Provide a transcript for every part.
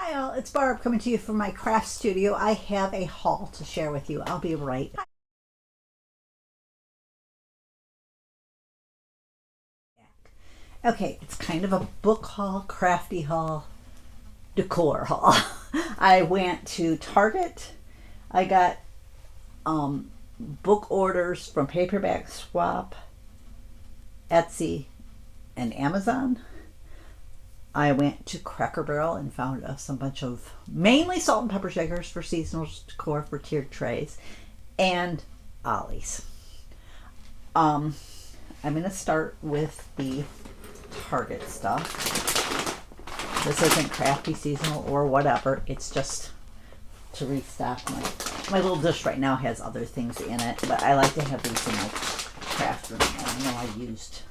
Hi all, it's Barb coming to you from my craft studio. I have a haul to share with you. I'll be right back. Okay, it's kind of a book haul, crafty haul, decor haul. I went to Target. I got book orders from Paperback Swap, Etsy, and Amazon. I went to Cracker Barrel and found some bunch of mainly salt and pepper shakers for seasonal decor for tiered trays, and Ollie's. Um, I'm gonna start with the Target stuff. This isn't crafty, seasonal, or whatever. It's just to restock my little dish right now has other things in it, but I like to have these in my craft room. I know I used.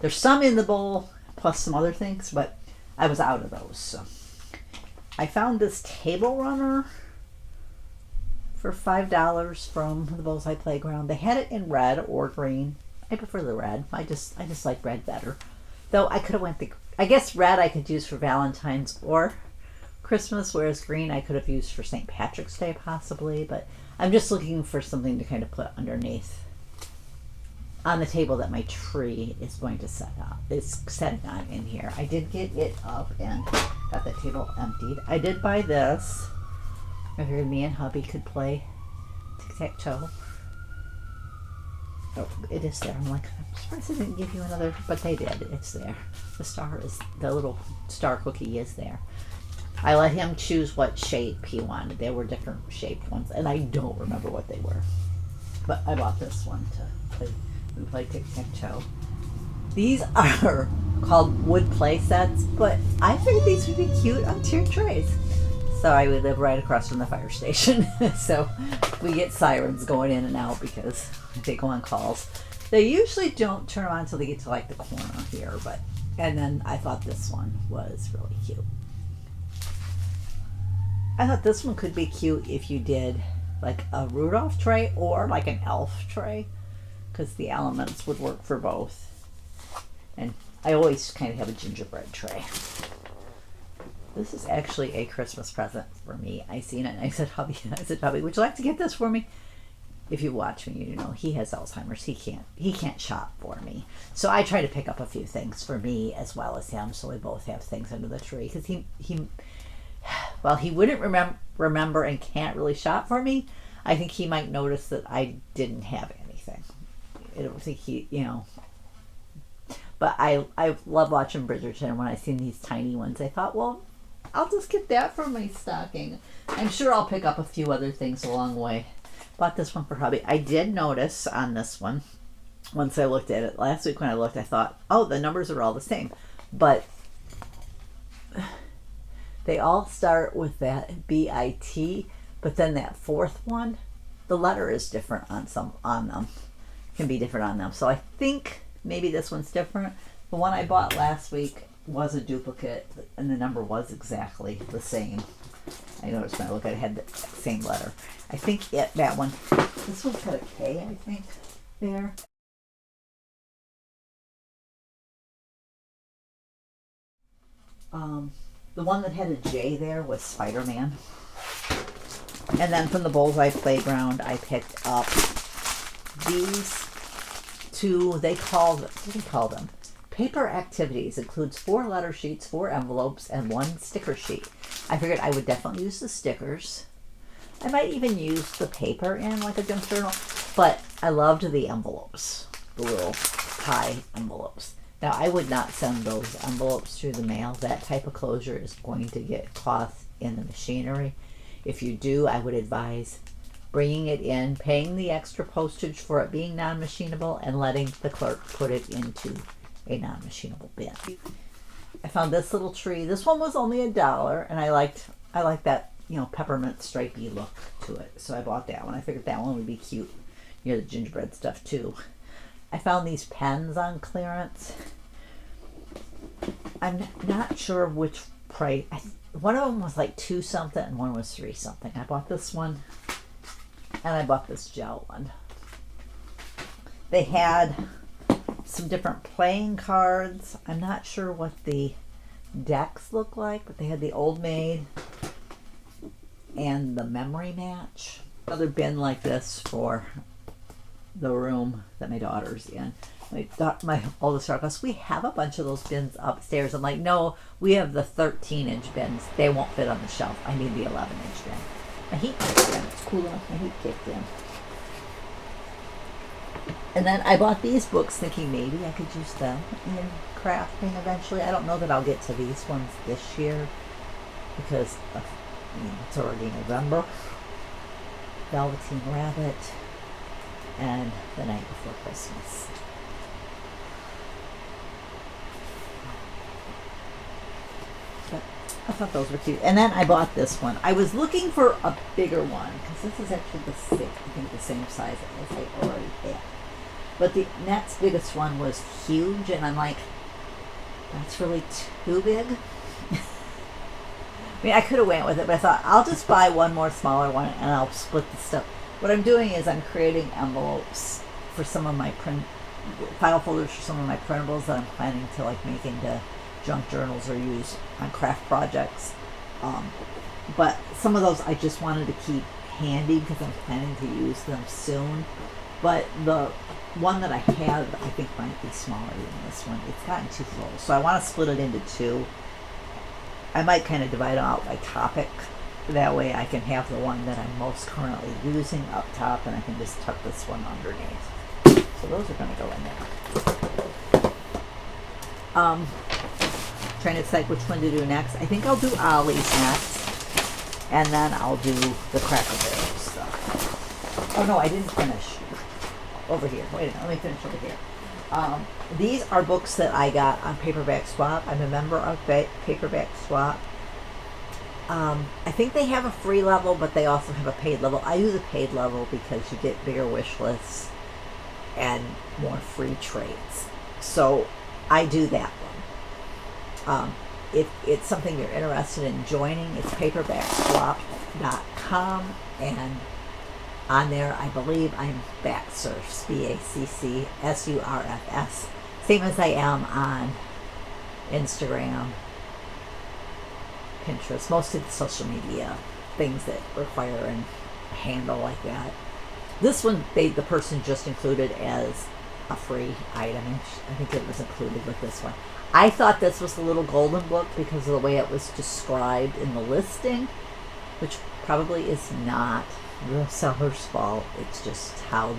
There's some in the bowl plus some other things, but I was out of those. So I found this table runner for $5 from the Bullseye Playground. They had it in red or green. I prefer the red. I just like red better. Though I could have went I guess red I could use for Valentine's or Christmas, whereas green I could have used for St. Patrick's Day possibly, but I'm just looking for something to kind of put underneath on the table that my tree is going to set up. It's setting on in here. I did get it up and got the table emptied. I did buy this. I figured me and hubby could play tic-tac-toe. Oh, it is there. I'm like, I'm surprised they didn't give you another, but they did. It's there. The little star cookie is there. I let him choose what shape he wanted. There were different shaped ones, and I don't remember what they were. But I bought this one to play. We play tic-tac-toe. These are called wood play sets, but I figured these would be cute on tiered trays. So I would live right across from the fire station. So we get sirens going in and out because they go on calls. They usually don't turn on until they get to like the corner here, and then I thought this one was really cute. I thought this one could be cute if you did like a Rudolph tray or like an elf tray, because the elements would work for both. And I always kind of have a gingerbread tray. This is actually a Christmas present for me. I seen it and I said, hubby, would you like to get this for me? If you watch me, you know he has Alzheimer's. He can't shop for me. So I try to pick up a few things for me as well as him, so we both have things under the tree. Because he wouldn't remember and can't really shop for me. I think he might notice that I didn't have anything. I don't think but I love watching Bridgerton. When I seen these tiny ones, I thought, well, I'll just get that for my stocking. I'm sure I'll pick up a few other things along the way. Bought this one for hubby. I did notice on this one, once I looked at it last week when I looked, I thought, oh, the numbers are all the same, but they all start with that BIT, but then that fourth one, the letter is different on them. Can be different on them. So I think maybe this one's different. The one I bought last week was a duplicate, and the number was exactly the same. I noticed when I looked at it, had the same letter. I think that one, this one's got a K, I think, there. The one that had a J there was Spider-Man. And then from the Bullseye Playground, I picked up these two, what do they call them? Paper activities. Includes 4 letter sheets, 4 envelopes, and 1 sticker sheet. I figured I would definitely use the stickers. I might even use the paper in like a junk journal, but I loved the envelopes, the little pie envelopes. Now I would not send those envelopes through the mail. That type of closure is going to get caught in the machinery. If you do, I would advise bringing it in, paying the extra postage for it being non-machinable, and letting the clerk put it into a non-machinable bin. I found this little tree. This one was only $1, and I like that, peppermint stripy look to it. So I bought that one. I figured that one would be cute near the gingerbread stuff too. I found these pens on clearance. I'm not sure which price. One of them was like 2 something and one was 3 something. I bought this one and I bought this gel one. They had some different playing cards. I'm not sure what the decks look like, but they had the Old Maid, and the memory match. Another bin like this for the room that my daughter's in. My oldest daughter goes, we have a bunch of those bins upstairs. I'm like, no, we have the 13-inch bins. They won't fit on the shelf. I need the 11-inch bin. My heat kicked in. It's cool enough. My heat kicked in. And then I bought these books thinking maybe I could use them in crafting eventually. I don't know that I'll get to these ones this year because it's already November. Velveteen Rabbit and The Night Before Christmas. But I thought those were cute. And then I bought this one. I was looking for a bigger one because this is actually the same size as I already had. But the next biggest one was huge, and I'm like, that's really too big. I mean, I could have went with it, but I thought I'll just buy one more smaller one and I'll split the stuff. What I'm doing is I'm creating envelopes for some of my file folders for some of my printables that I'm planning to like make into junk journals or use on craft projects. But some of those I just wanted to keep handy because I'm planning to use them soon. But the one that I have, I think might be smaller than this one. It's gotten too full, so I want to split it into two. I might kind of divide it out by topic. That way I can have the one that I'm most currently using up top, and I can just tuck this one underneath. So those are going to go in there. Trying to decide which one to do next. I think I'll do Ollie's next, and then I'll do the Cracker Barrel stuff. Oh no, I didn't finish. Over here. Wait a minute, let me finish over here. These are books that I got on Paperback Swap. I'm a member of Paperback Swap. I think they have a free level, but they also have a paid level. I use a paid level because you get bigger wish lists and more free trades. So I do that one. If it's something you're interested in joining, it's paperbackswap.com, and on there, I believe I'm Backsurfs, BACCSURFS, same as I am on Instagram, Pinterest, most of the social media things that require a handle like that. This one, the person just included as a free item. I think it was included with this one. I thought this was a little golden book because of the way it was described in the listing, which probably is not the seller's fault. It's just how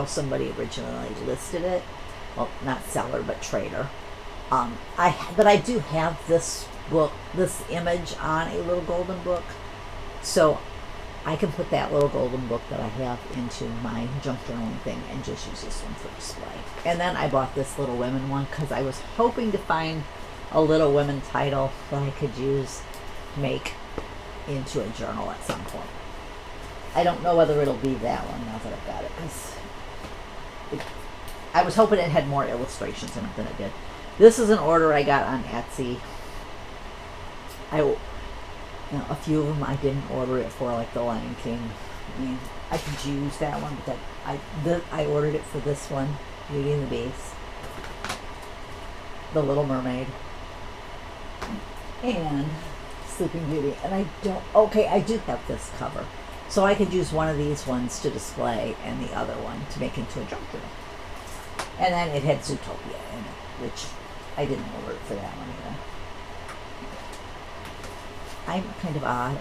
somebody originally listed it. Well, not seller, but trader. But I do have this book, this image on a little golden book, so I can put that little golden book that I have into my junk journaling thing and just use this one for display. And then I bought this Little Women one because I was hoping to find a Little Women title that I could use to make into a journal at some point. I don't know whether it'll be that one now that I've got it, because I was hoping it had more illustrations in it than it did. This is an order I got on Etsy. A few of them I didn't order it for, like the Lion King. I mean, I could use that one, but I ordered it for this one, Beauty and the Beast, The Little Mermaid, and Sleeping Beauty. And I do have this cover. So I could use one of these ones to display and the other one to make into a junk journal. And then it had Zootopia in it, which I didn't order for that one either. I'm kind of odd.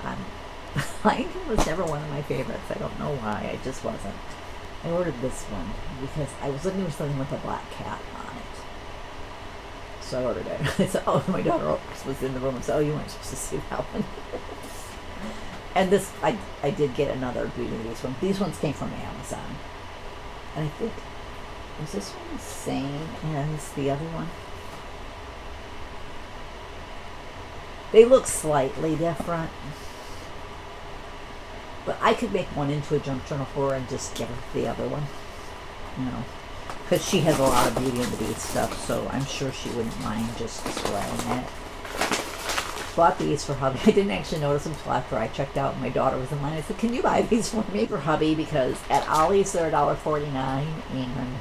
Lion King was never one of my favorites. I don't know why. I just wasn't. I ordered this one because I was looking for something with a black cat on it. So I ordered it. I said, my daughter was in the room and said, you weren't supposed to see that one. And this, I did get another Beauty and the Beast one. These ones came from Amazon. And I think, was this one the same as the other one? They look slightly different. But I could make one into a junk journal for her and just give her the other one. Because she has a lot of Beauty and the Beast stuff, so I'm sure she wouldn't mind just displaying it. Bought these for hubby. I didn't actually notice them until after I checked out. My daughter was in line. I said, can you buy these for me for hubby? Because at Ollie's they're $1.49, and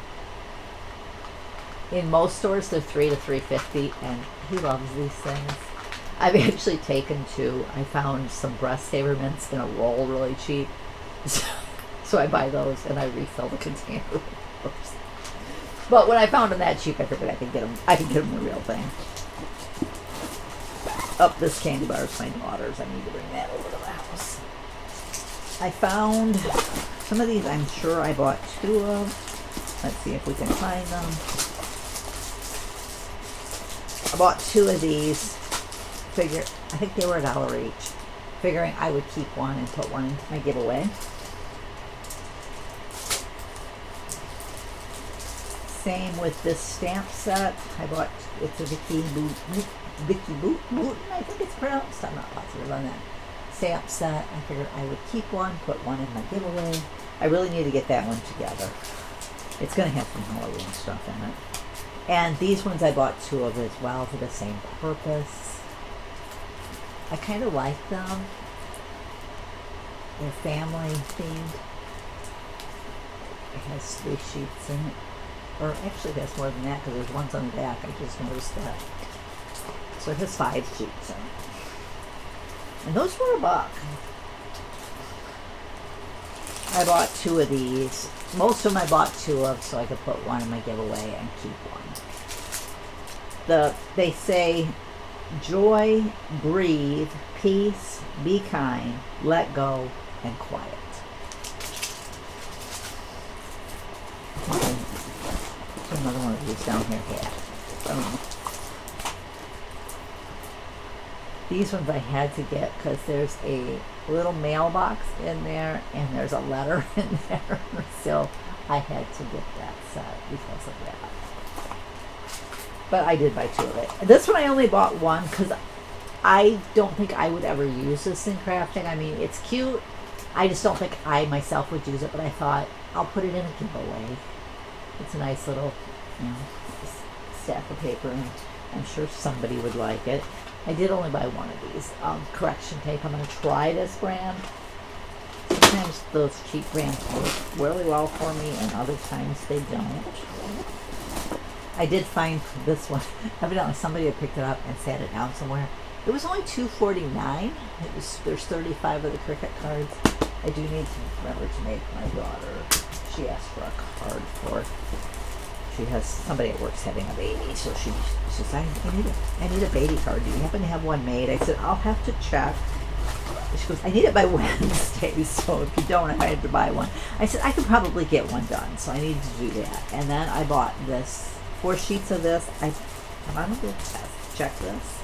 in most stores they're $3 to $3.50, and he loves these things. I've actually taken two. I found some breast saver mints in a roll really cheap. So I buy those and I refill the container with those. But when I found them that cheap, I figured I could get them. I could get them the real thing. Oh, this candy bar is my daughter's. I need to bring that over to the house. I found some of these. I'm sure I bought two of. Let's see if we can find them. I bought two of these. I think they were $1 each. Figuring I would keep one and put one into my giveaway. Same with this stamp set. I bought, it's a Vicky Boot, I think it's pronounced. I'm not positive on that. Stamp set. I figured I would keep one, put one in my giveaway. I really need to get that one together. It's going to have some Halloween stuff in it. And these ones I bought two of as well for the same purpose. I kind of like them. They're family themed. It has 3 sheets in it. Or actually it has more than that because there's ones on the back. I just noticed that. So it has 5 sheets in it. And those were $1. I bought two of these. Most of them I bought two of so I could put one in my giveaway and keep one. They say, joy, breathe, peace, be kind, let go, and quiet. Another one of these down here. Yeah. These ones I had to get because there's a little mailbox in there and there's a letter in there. So I had to get that set because of that. But I did buy two of it. This one I only bought one because I don't think I would ever use this in crafting. I mean, it's cute. I just don't think I myself would use it, but I thought I'll put it in a giveaway. It's a nice little, stack of paper, and I'm sure somebody would like it. I did only buy one of these. Correction tape. I'm going to try this brand. Sometimes those cheap brands work really well for me, and other times they don't. I did find this one. Evidently somebody had picked it up and sat it down somewhere. It was only $2.49. There's 35 of the Cricut cards. I do need to remember to make my daughter. She asked for a card for. She has somebody at work's having a baby, so she says, I need a baby card. Do you happen to have one made? I said, I'll have to check. She goes, I need it by Wednesday, so if you don't, I had to buy one. I said, I could probably get one done, so I need to do that. And then I bought this, 4 sheets of this. I'm going to check this.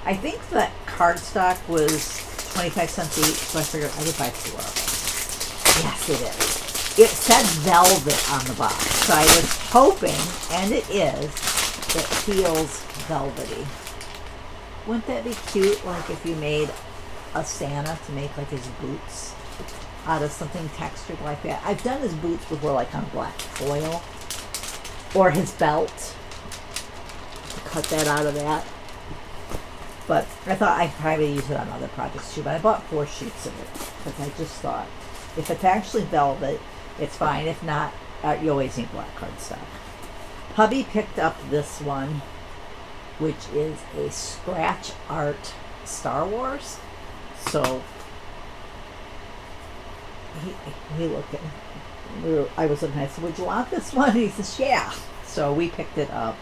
I think that cardstock was 25 cents each, so I figured I would buy 4 of them. Yes, it is. It said velvet on the box, so I was hoping, and it is, it feels velvety. Wouldn't that be cute, like if you made a Santa to make like his boots out of something textured like that? I've done his boots before, like on black foil, or his belt. Cut that out of that. But I thought I'd probably use it on other projects too, but I bought 4 sheets of it, because I just thought, if it's actually velvet, it's fine. If not, you always need black cardstock. Hubby picked up this one, which is a scratch art Star Wars. So he looked at me. I was looking at it. I said, would you want this one? And he says, yeah. So we picked it up.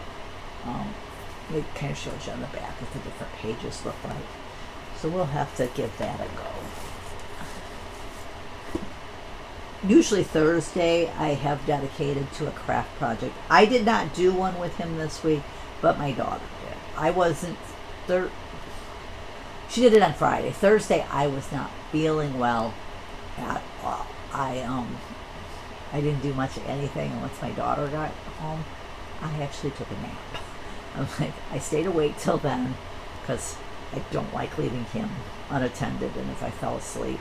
It kind of shows you on the back what the different pages look like. So we'll have to give that a go. Usually Thursday I have dedicated to a craft project. I did not do one with him this week, but my daughter did. I wasn't she did it on Friday. Thursday I was not feeling well at all. I didn't do much of anything, and once my daughter got home, I actually took a nap. I stayed awake till then because I don't like leaving him unattended, and if I fell asleep,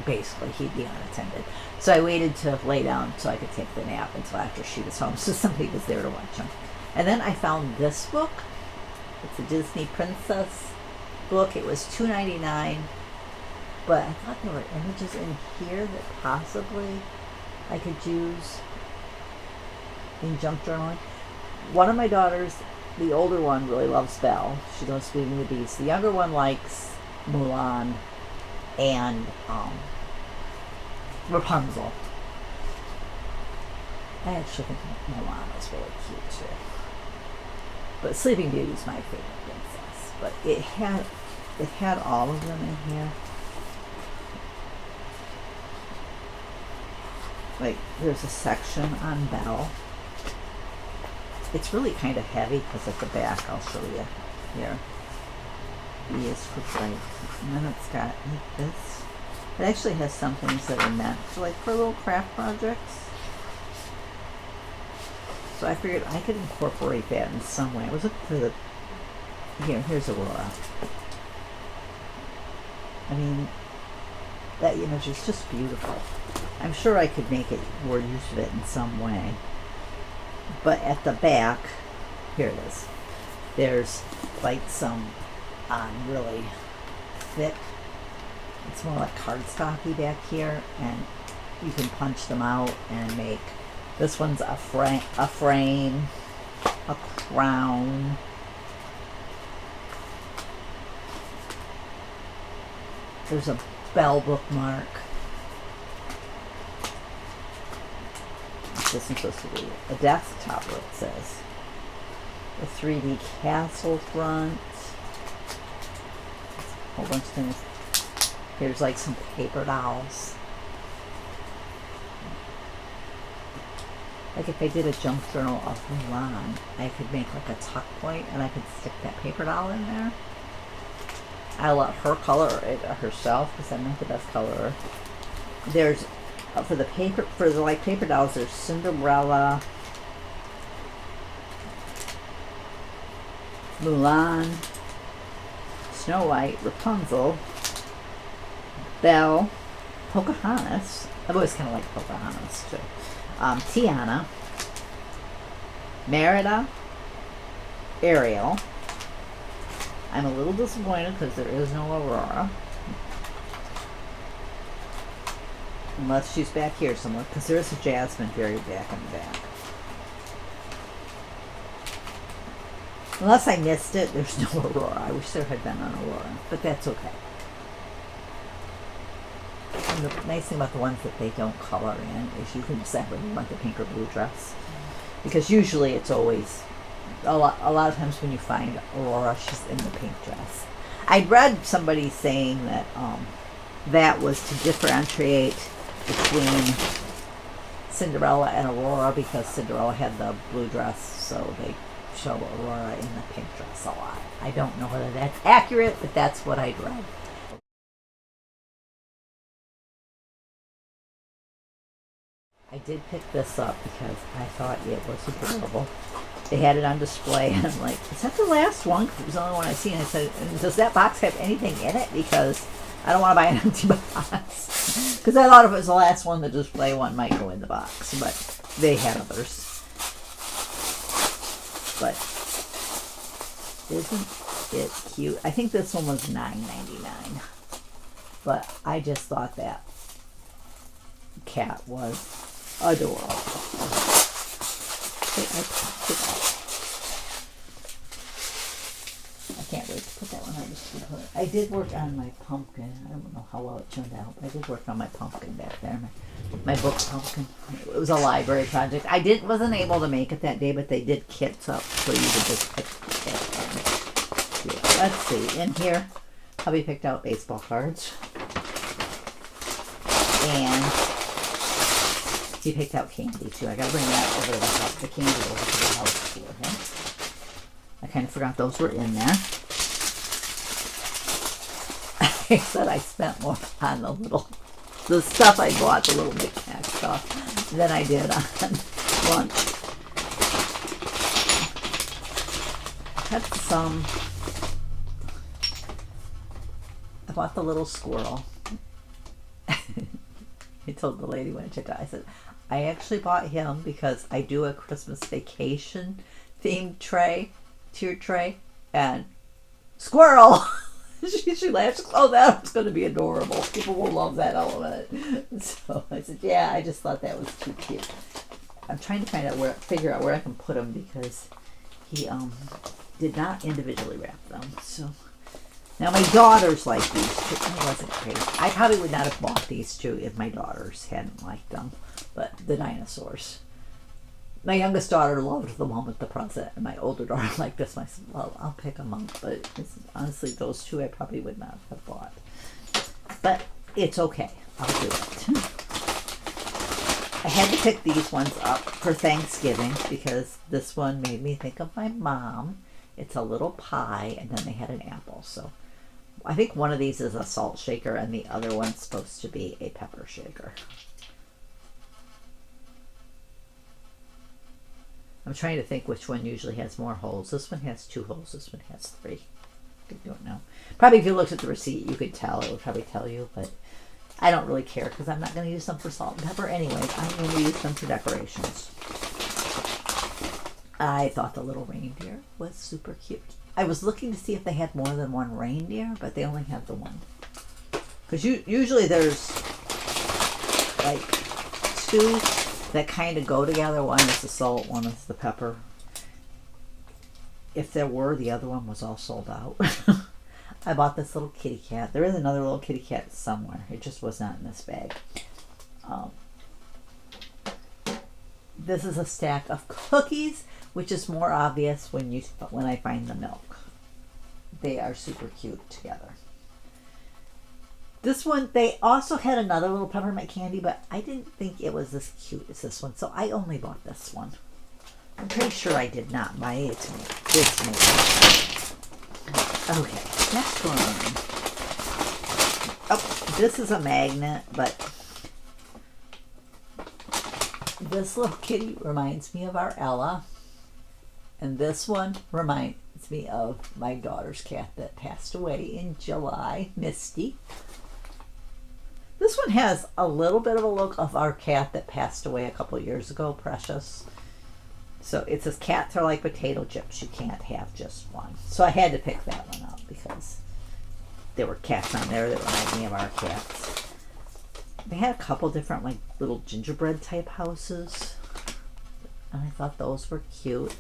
basically he'd be unattended. So I waited to lay down so I could take the nap until after she was home, so somebody was there to watch him. And then I found this book. It's a Disney Princess book. It was $2.99, but I thought there were images in here that possibly I could use in junk journaling. One of my daughters the older one really loves Belle. She loves Beauty and the Beast. The younger one likes Mulan and Rapunzel. I actually think Mulan is really cute too. But Sleeping Beauty is my favorite princess. But it had all of them in here. Like, there's a section on Belle. It's really kind of heavy because at the back, I'll show you here. E is for bright. And then it's got like this. It actually has some things that are meant for, like, for little craft projects. So I figured I could incorporate that in some way. I was looking for the... Here's Aurora. I mean, that image is just beautiful. I'm sure I could make it more use of it in some way. But at the back, here it is. There's like some really thick, it's more like cardstocky back here, and you can punch them out and make, this one's a frame, a crown. There's a Belle bookmark. This is supposed to be a desktop, it says. A 3D castle front. A whole bunch of things. Here's like some paper dolls. Like if I did a junk journal of Mulan, I could make like a tuck point and I could stick that paper doll in there. I let her color it herself because I'm not the best colorer. There's for the paper dolls, there's Cinderella, Mulan, Snow White, Rapunzel, Belle, Pocahontas. I've always kind of liked Pocahontas too. Tiana, Merida, Ariel. I'm a little disappointed because there is no Aurora. Unless she's back here somewhere, because there is a Jasmine buried back in the back. Unless I missed it, there's no Aurora. I wish there had been an Aurora, but that's okay. And the nice thing about the ones that they don't color in is you can decide whether you want the pink or blue dress. Because usually it's always, a lot of times when you find Aurora, she's in the pink dress. I read somebody saying that that was to differentiate between Cinderella and Aurora because Cinderella had the blue dress, so they show Aurora in the pink dress a lot. I don't know whether that's accurate, but that's what I'd read. I did pick this up because I thought it was adorable. They had it on display, and I'm like, is that the last one? 'Cause it was the only one I seen. I said, does that box have anything in it? Because I don't want to buy an empty box. Because I thought if it was the last one, the display one might go in the box. But they had others. But isn't it cute? I think this one was $9.99. But I just thought that cat was adorable. Wait, I popped it out. I can't wait to put that one on. I did work on my pumpkin. I don't know how well it turned out, but I did work on my pumpkin back there. My book pumpkin. It was a library project. I wasn't able to make it that day, but they did kits up so you could just pick it. Yeah, let's see. In here, hubby picked out baseball cards. And he picked out candy too. I gotta bring that over to the house. The candy over to the house too, okay? I kind of forgot those were in there. I said I spent more on the stuff I bought, the little knick-knack stuff, than I did on lunch. I bought the little squirrel. I told the lady when I checked out, I said, I actually bought him because I do a Christmas vacation themed tiered tray, and squirrel! she laughed, oh, that was going to be adorable. People will love that element. So I said, yeah, I just thought that was too cute. I'm trying to figure out where I can put him because he did not individually wrap them. So now my daughters like these too. I wasn't crazy. I probably would not have bought these two if my daughters hadn't liked them. But the dinosaurs. My youngest daughter loved the one with the present, and my older daughter liked this one. I said, well, I'll pick them up. But honestly, those two I probably would not have bought. But it's okay. I'll do it. I had to pick these ones up for Thanksgiving because this one made me think of my mom. It's a little pie, and then they had an apple. So I think one of these is a salt shaker, and the other one's supposed to be a pepper shaker. I'm trying to think which one usually has more holes. This one has 2 holes. This one has 3. I don't know. Probably if you looked at the receipt, you could tell. It would probably tell you, but I don't really care because I'm not going to use them for salt and pepper anyways. I'm going to use them for decorations. I thought the little reindeer was super cute. I was looking to see if they had more than one reindeer, but they only have the one. Because usually there's like 2 that kind of go together. One is the salt, one is the pepper. If there were, the other one was all sold out. I bought this little kitty cat. There is another little kitty cat somewhere. It just was not in this bag. This is a stack of cookies, which is more obvious when I find the milk. They are super cute together. This one, they also had another little peppermint candy, but I didn't think it was as cute as this one, so I only bought this one. I'm pretty sure I did not buy it. This one. Okay, next one. Oh, this is a magnet, but this little kitty reminds me of our Ella, and this one reminds me of my daughter's cat that passed away in July, Misty. This one has a little bit of a look of our cat that passed away a couple years ago, Precious. So it says cats are like potato chips. You can't have just one. So I had to pick that one up because there were cats on there that reminded me of our cats. They had a couple different like little gingerbread type houses. And I thought those were cute.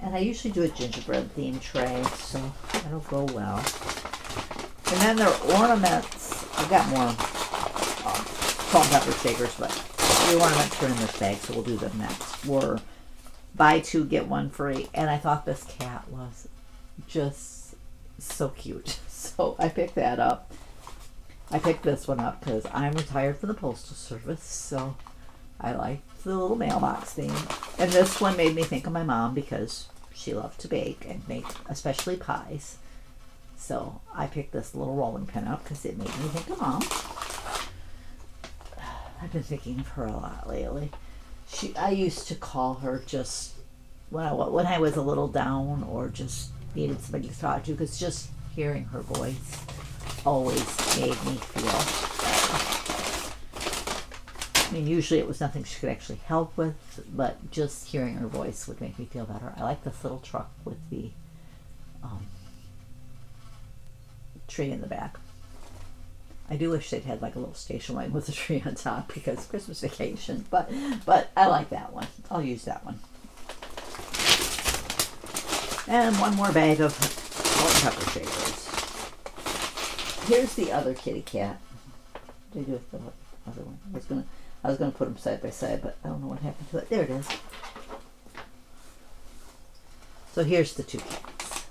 And I usually do a gingerbread themed tray, so that'll go well. And then their ornaments. I've got more salt and pepper shakers, but the ornaments are in this bag, so we'll do them next. Were buy 2, get 1 free. And I thought this cat was just so cute. So I picked that up. I picked this one up because I'm retired from the Postal Service, so I like the little mailbox thing. And this one made me think of my mom because she loved to bake and make especially pies. So I picked this little rolling pin up because it made me think of Mom. I've been thinking of her a lot lately. I used to call her just when I was a little down or just needed somebody to talk to, because just hearing her voice always made me feel better. I mean, usually it was nothing she could actually help with, but just hearing her voice would make me feel better. I like this little truck with the tree in the back. I do wish they'd had like a little station wagon with a tree on top because Christmas Vacation, but I like that one. I'll use that one. And one more bag of salt and pepper shakers. Here's the other kitty cat. What did I do with the other one? I was gonna put them side by side, but I don't know what happened to it. There it is. So here's the 2 cats.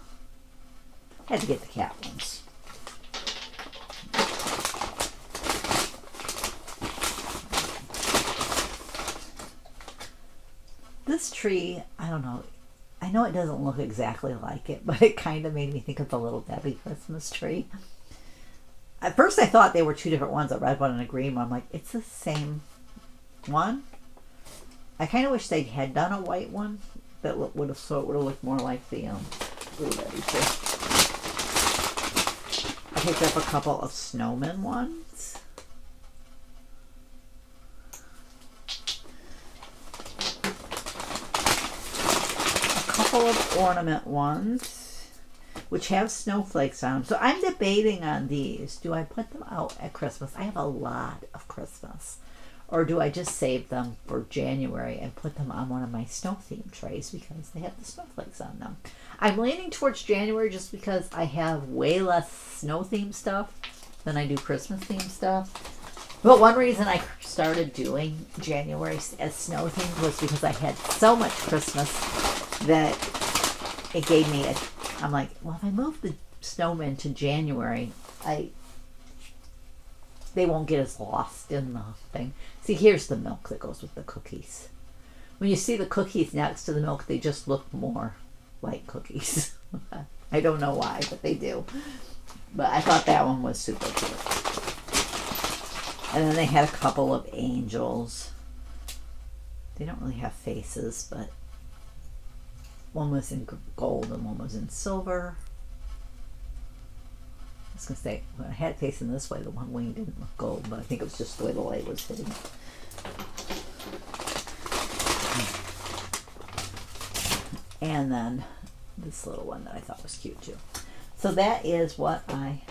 I had to get the cat ones. This tree, I don't know. I know it doesn't look exactly like it, but it kind of made me think of the Little Debbie Christmas tree. At first I thought they were 2 different ones, a red one and a green one. I'm like, it's the same one. I kind of wish they had done a white one that would have looked more like the Little Debbie tree. I picked up a couple of snowman ones. Couple of ornament ones which have snowflakes on them. So I'm debating on these. Do I put them out at Christmas? I have a lot of Christmas or do I just save them for January and put them on one of my snow theme trays because they have the snowflakes on them? I'm leaning towards January just because I have way less snow theme stuff than I do Christmas theme stuff. But one reason I started doing January as snow themed was because I had so much Christmas that it gave me I'm like, well, if I move the snowmen to January, they won't get as lost in the thing. See, here's the milk that goes with the cookies. When you see the cookies next to the milk, they just look more like cookies. I don't know why, but they do. But I thought that one was super cute. And then they had a couple of angels. They don't really have faces, but one was in gold and one was in silver. I was going to say, when I had it facing this way, the one wing didn't look gold, but I think it was just the way the light was hitting it. And then this little one that I thought was cute too. So that is what I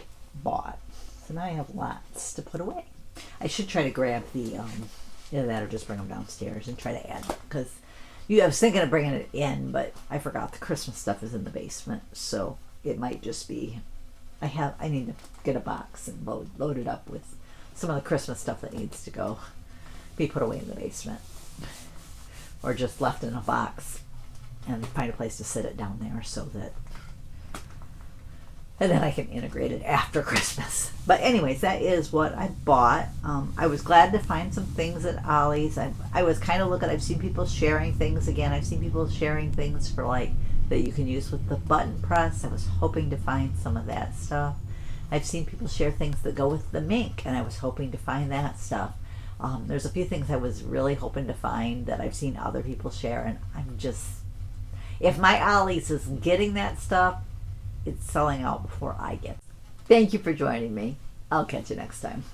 bought. So now I have lots to put away. I should try to grab the, either that or just bring them downstairs and try to add them. Because I was thinking of bringing it in, but I forgot the Christmas stuff is in the basement. So it might just be, I need to get a box and load it up with some of the Christmas stuff that needs to be put away in the basement. Or just left in a box and find a place to sit it down there so that, and then I can integrate it after Christmas. But anyways, that is what I bought. I was glad to find some things at Ollie's. I was kind of looking, I've seen people sharing things again. I've seen people sharing things for like, that you can use with the button press. I was hoping to find some of that stuff. I've seen people share things that go with the mink, and I was hoping to find that stuff. There's a few things I was really hoping to find that I've seen other people share, and I'm just, if my Ollie's is getting that stuff, it's selling out before I get it. Thank you for joining me. I'll catch you next time.